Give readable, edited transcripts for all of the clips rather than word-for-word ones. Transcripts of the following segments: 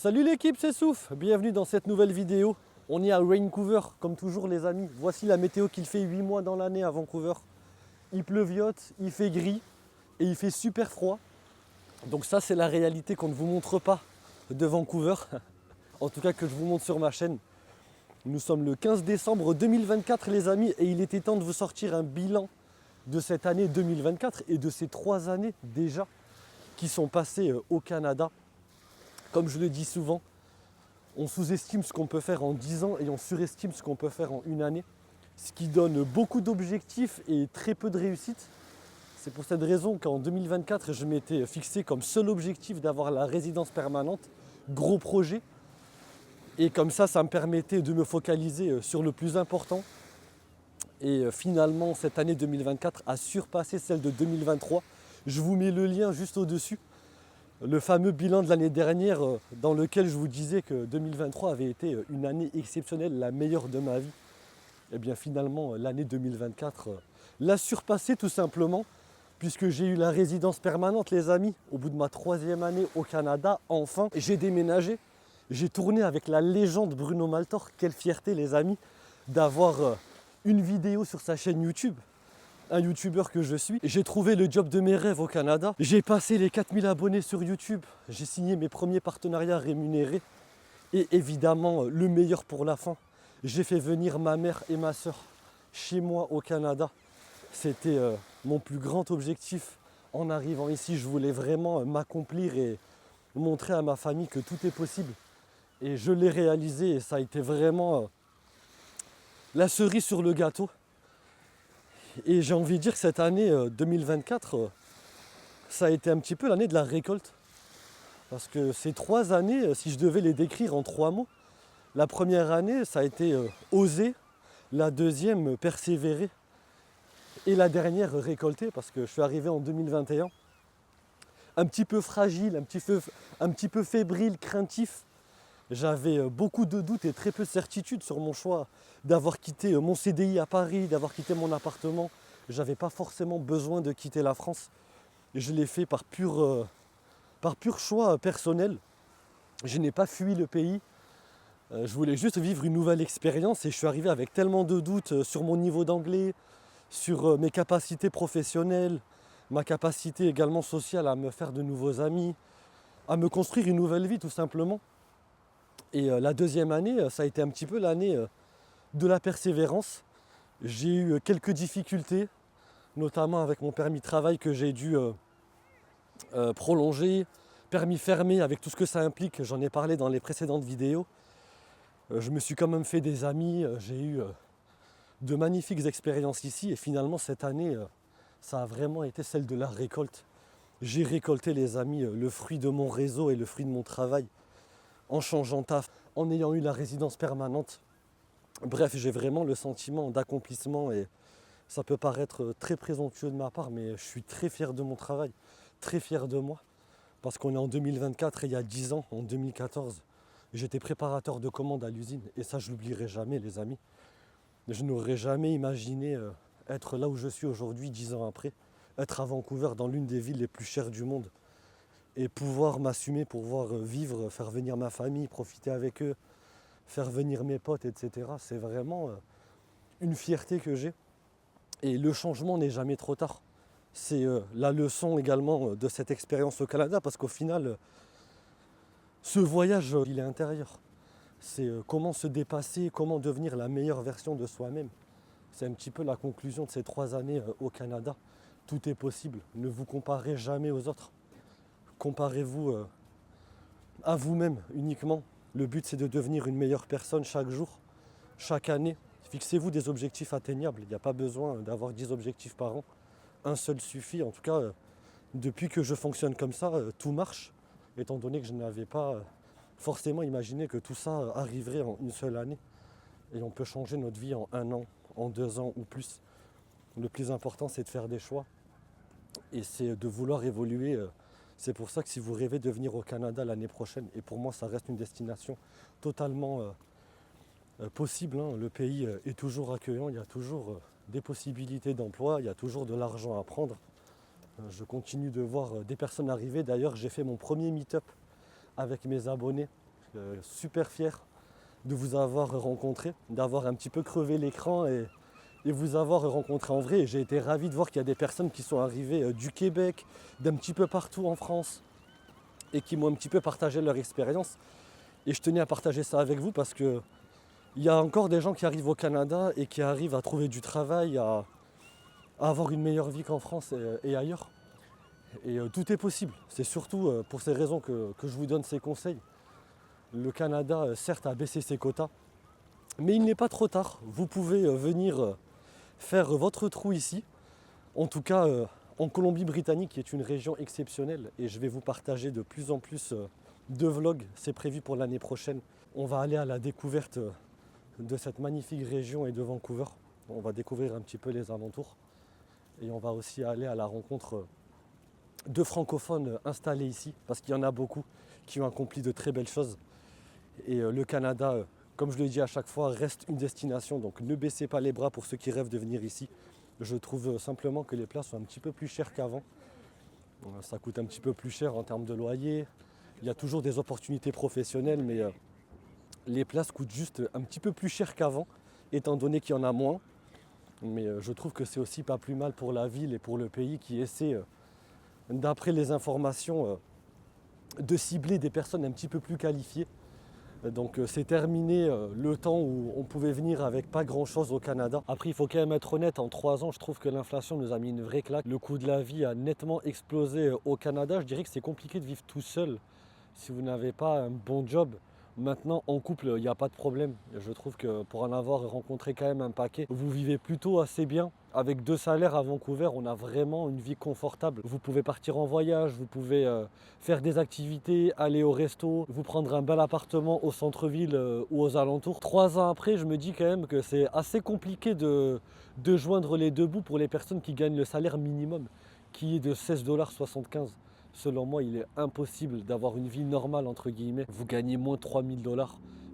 Salut l'équipe, c'est Souf, bienvenue dans cette nouvelle vidéo. On est à Vancouver, comme toujours les amis. Voici la météo qu'il fait 8 mois dans l'année à Vancouver. Il pleuviote, il fait gris et il fait super froid. Donc ça c'est la réalité qu'on ne vous montre pas de Vancouver. En tout cas que je vous montre sur ma chaîne. Nous sommes le 15 décembre 2024 les amis et il était temps de vous sortir un bilan de cette année 2024 et de ces 3 années déjà qui sont passées au Canada. Comme je le dis souvent, on sous-estime ce qu'on peut faire en 10 ans et on surestime ce qu'on peut faire en une année. Ce qui donne beaucoup d'objectifs et très peu de réussite. C'est pour cette raison qu'en 2024, je m'étais fixé comme seul objectif d'avoir la résidence permanente. Gros projet. Et comme ça me permettait de me focaliser sur le plus important. Et finalement, cette année 2024 a surpassé celle de 2023. Je vous mets le lien juste au-dessus. Le fameux bilan de l'année dernière dans lequel je vous disais que 2023 avait été une année exceptionnelle, la meilleure de ma vie. Et bien finalement, l'année 2024 l'a surpassé tout simplement, puisque j'ai eu la résidence permanente les amis, au bout de ma 3e année au Canada, enfin. J'ai déménagé, j'ai tourné avec la légende Bruno Maltor. Quelle fierté les amis d'avoir une vidéo sur sa chaîne YouTube. Un youtubeur que je suis. J'ai trouvé le job de mes rêves au Canada. J'ai passé les 4000 abonnés sur YouTube. J'ai signé mes premiers partenariats rémunérés. Et évidemment, le meilleur pour la fin. J'ai fait venir ma mère et ma soeur chez moi au Canada. C'était mon plus grand objectif en arrivant ici. Je voulais vraiment m'accomplir et montrer à ma famille que tout est possible. Et je l'ai réalisé et ça a été vraiment la cerise sur le gâteau. Et j'ai envie de dire que cette année 2024, ça a été un petit peu l'année de la récolte. Parce que ces 3 années, si je devais les décrire en 3 mots, la première année, ça a été oser, la deuxième, persévérer, et la dernière, récolter, parce que je suis arrivé en 2021, un petit peu fragile, un petit peu fébrile, craintif. J'avais beaucoup de doutes et très peu de certitude sur mon choix d'avoir quitté mon CDI à Paris, d'avoir quitté mon appartement. J'avais pas forcément besoin de quitter la France. Je l'ai fait par pur choix personnel. Je n'ai pas fui le pays. Je voulais juste vivre une nouvelle expérience et je suis arrivé avec tellement de doutes sur mon niveau d'anglais, sur mes capacités professionnelles, ma capacité également sociale à me faire de nouveaux amis, à me construire une nouvelle vie tout simplement. Et la deuxième année, ça a été un petit peu l'année de la persévérance. J'ai eu quelques difficultés, notamment avec mon permis de travail que j'ai dû prolonger, permis fermé avec tout ce que ça implique, j'en ai parlé dans les précédentes vidéos. Je me suis quand même fait des amis, j'ai eu de magnifiques expériences ici et finalement cette année, ça a vraiment été celle de la récolte. J'ai récolté les amis, le fruit de mon réseau et le fruit de mon travail. En changeant taf, en ayant eu la résidence permanente. Bref, j'ai vraiment le sentiment d'accomplissement et ça peut paraître très présomptueux de ma part, mais je suis très fier de mon travail, très fier de moi. Parce qu'on est en 2024 et il y a 10 ans, en 2014, j'étais préparateur de commandes à l'usine et ça je l'oublierai jamais les amis. Je n'aurais jamais imaginé être là où je suis aujourd'hui 10 ans après, être à Vancouver dans l'une des villes les plus chères du monde. Et pouvoir m'assumer, pouvoir vivre, faire venir ma famille, profiter avec eux, faire venir mes potes, etc. C'est vraiment une fierté que j'ai. Et le changement n'est jamais trop tard. C'est la leçon également de cette expérience au Canada, parce qu'au final, ce voyage, il est intérieur. C'est comment se dépasser, comment devenir la meilleure version de soi-même. C'est un petit peu la conclusion de ces 3 années au Canada. Tout est possible. Ne vous comparez jamais aux autres. Comparez-vous à vous-même uniquement. Le but c'est de devenir une meilleure personne chaque jour, chaque année. Fixez-vous des objectifs atteignables. Il n'y a pas besoin d'avoir 10 objectifs par an. Un seul suffit. En tout cas, depuis que je fonctionne comme ça, tout marche. Étant donné que je n'avais pas forcément imaginé que tout ça arriverait en une seule année. Et on peut changer notre vie en 1 an, en 2 ans ou plus. Le plus important c'est de faire des choix. Et c'est de vouloir évoluer. C'est pour ça que si vous rêvez de venir au Canada l'année prochaine, et pour moi ça reste une destination totalement possible, hein. Le pays est toujours accueillant, il y a toujours des possibilités d'emploi, il y a toujours de l'argent à prendre. Je continue de voir des personnes arriver. D'ailleurs j'ai fait mon premier meet-up avec mes abonnés super fier de vous avoir rencontré, d'avoir un petit peu crevé l'écran et vous avoir rencontré en vrai. Et j'ai été ravi de voir qu'il y a des personnes qui sont arrivées du Québec, d'un petit peu partout en France et qui m'ont un petit peu partagé leur expérience. Et je tenais à partager ça avec vous parce que il y a encore des gens qui arrivent au Canada et qui arrivent à trouver du travail, à avoir une meilleure vie qu'en France et ailleurs. Et tout est possible. C'est surtout pour ces raisons que je vous donne ces conseils. Le Canada, certes, a baissé ses quotas, mais il n'est pas trop tard. Vous pouvez venir faire votre trou ici. En tout cas, en Colombie-Britannique, qui est une région exceptionnelle. Et je vais vous partager de plus en plus de vlogs. C'est prévu pour l'année prochaine. On va aller à la découverte de cette magnifique région et de Vancouver. On va découvrir un petit peu les alentours. Et on va aussi aller à la rencontre de francophones installés ici, parce qu'il y en a beaucoup qui ont accompli de très belles choses. Et le Canada, comme je le dis à chaque fois, reste une destination. Donc ne baissez pas les bras pour ceux qui rêvent de venir ici. Je trouve simplement que les places sont un petit peu plus chères qu'avant. Ça coûte un petit peu plus cher en termes de loyer. Il y a toujours des opportunités professionnelles, mais les places coûtent juste un petit peu plus cher qu'avant, étant donné qu'il y en a moins. Mais je trouve que c'est aussi pas plus mal pour la ville et pour le pays qui essaie, d'après les informations, de cibler des personnes un petit peu plus qualifiées. Donc c'est terminé le temps où on pouvait venir avec pas grand chose au Canada. Après il faut quand même être honnête, en 3 ans je trouve que l'inflation nous a mis une vraie claque. Le coût de la vie a nettement explosé au Canada. Je dirais que c'est compliqué de vivre tout seul si vous n'avez pas un bon job. Maintenant en couple il n'y a pas de problème. Je trouve que pour en avoir rencontré quand même un paquet, vous vivez plutôt assez bien. Avec 2 salaires à Vancouver, on a vraiment une vie confortable. Vous pouvez partir en voyage, vous pouvez faire des activités, aller au resto, vous prendre un bel appartement au centre-ville ou aux alentours. 3 ans après, je me dis quand même que c'est assez compliqué de joindre les deux bouts pour les personnes qui gagnent le salaire minimum, qui est de 16,75 $. Selon moi, il est impossible d'avoir une vie normale, entre guillemets. Vous gagnez moins de 3 000 $,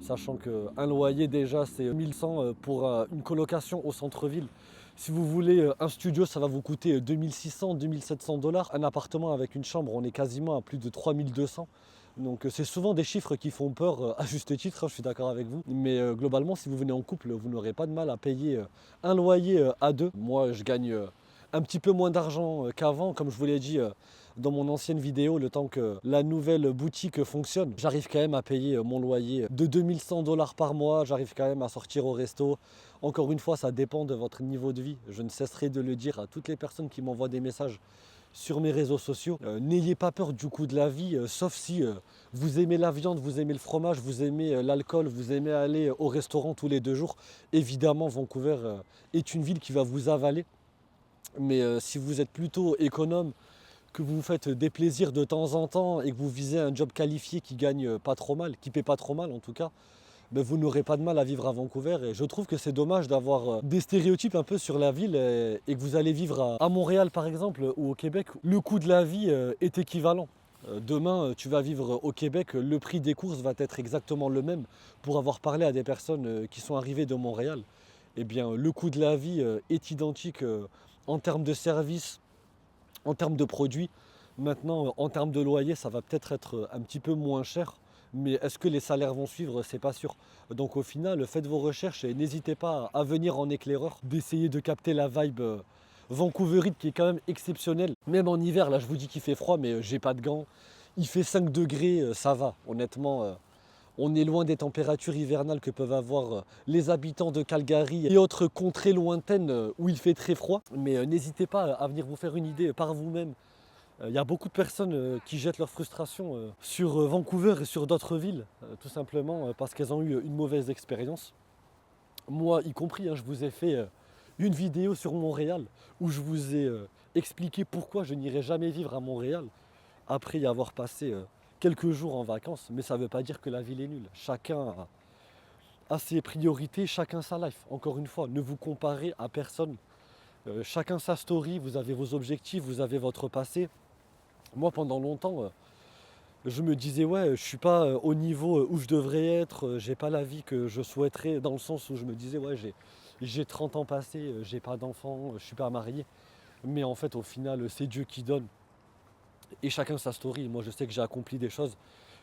sachant qu'un loyer déjà c'est 1 100 pour une colocation au centre-ville. Si vous voulez un studio, ça va vous coûter 2600, 2700 $. Un appartement avec une chambre, on est quasiment à plus de 3200. Donc c'est souvent des chiffres qui font peur, à juste titre, hein, je suis d'accord avec vous. Mais globalement, si vous venez en couple, vous n'aurez pas de mal à payer un loyer à deux. Moi, je gagne un petit peu moins d'argent qu'avant, comme je vous l'ai dit dans mon ancienne vidéo, le temps que la nouvelle boutique fonctionne. J'arrive quand même à payer mon loyer de 2100 $ par mois, j'arrive quand même à sortir au resto. Encore une fois, ça dépend de votre niveau de vie. Je ne cesserai de le dire à toutes les personnes qui m'envoient des messages sur mes réseaux sociaux. N'ayez pas peur du coût de la vie, sauf si vous aimez la viande, vous aimez le fromage, vous aimez l'alcool, vous aimez aller au restaurant tous les 2 jours. Évidemment, Vancouver est une ville qui va vous avaler. Mais si vous êtes plutôt économe, que vous vous faites des plaisirs de temps en temps et que vous visez un job qualifié qui gagne pas trop mal, qui paie pas trop mal en tout cas, ben vous n'aurez pas de mal à vivre à Vancouver. Et je trouve que c'est dommage d'avoir des stéréotypes un peu sur la ville et que vous allez vivre à Montréal par exemple ou au Québec. Le coût de la vie est équivalent. Demain, tu vas vivre au Québec, le prix des courses va être exactement le même. Pour avoir parlé à des personnes qui sont arrivées de Montréal, eh bien, le coût de la vie est identique en termes de services, en termes de produits. Maintenant, en termes de loyer, ça va peut-être être un petit peu moins cher. Mais est-ce que les salaires vont suivre? C'est pas sûr. Donc au final, faites vos recherches et n'hésitez pas à venir en éclaireur, d'essayer de capter la vibe vancouverite qui est quand même exceptionnelle. Même en hiver, là je vous dis qu'il fait froid, mais j'ai pas de gants. Il fait 5 degrés, ça va. Honnêtement, on est loin des températures hivernales que peuvent avoir les habitants de Calgary et autres contrées lointaines où il fait très froid. Mais n'hésitez pas à venir vous faire une idée par vous-même. Il y a beaucoup de personnes qui jettent leur frustration sur Vancouver et sur d'autres villes, tout simplement parce qu'elles ont eu une mauvaise expérience. Moi y compris, hein, je vous ai fait une vidéo sur Montréal où je vous ai expliqué pourquoi je n'irai jamais vivre à Montréal après y avoir passé quelques jours en vacances. Mais ça ne veut pas dire que la ville est nulle. Chacun a ses priorités, chacun sa life. Encore une fois, ne vous comparez à personne. Chacun sa story, vous avez vos objectifs, vous avez votre passé. Moi, pendant longtemps, je me disais, ouais, je suis pas au niveau où je devrais être, j'ai pas la vie que je souhaiterais, dans le sens où je me disais, ouais, j'ai 30 ans passés, j'ai pas d'enfants, je suis pas marié. Mais en fait, au final, c'est Dieu qui donne. Et chacun sa story. Moi, je sais que j'ai accompli des choses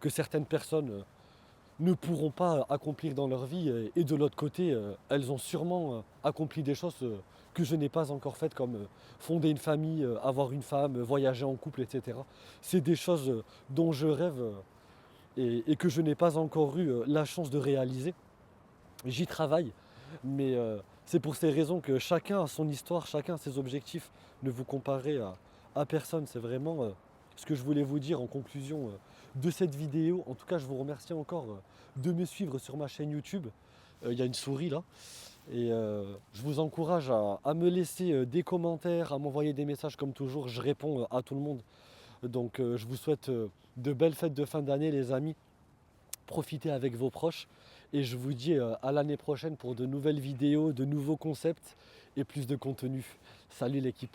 que certaines personnes ne pourront pas accomplir dans leur vie. Et de l'autre côté, elles ont sûrement accompli des choses que je n'ai pas encore faites, comme fonder une famille, avoir une femme, voyager en couple, etc. C'est des choses dont je rêve et que je n'ai pas encore eu la chance de réaliser. J'y travaille, mais c'est pour ces raisons que chacun a son histoire, chacun a ses objectifs. Ne vous comparez à personne, c'est vraiment ce que je voulais vous dire en conclusion de cette vidéo. En tout cas, je vous remercie encore de me suivre sur ma chaîne YouTube. Il y a une souris là. Et je vous encourage à me laisser des commentaires, à m'envoyer des messages comme toujours. Je réponds à tout le monde. Donc je vous souhaite de belles fêtes de fin d'année les amis. Profitez avec vos proches. Et je vous dis à l'année prochaine pour de nouvelles vidéos, de nouveaux concepts et plus de contenu. Salut l'équipe.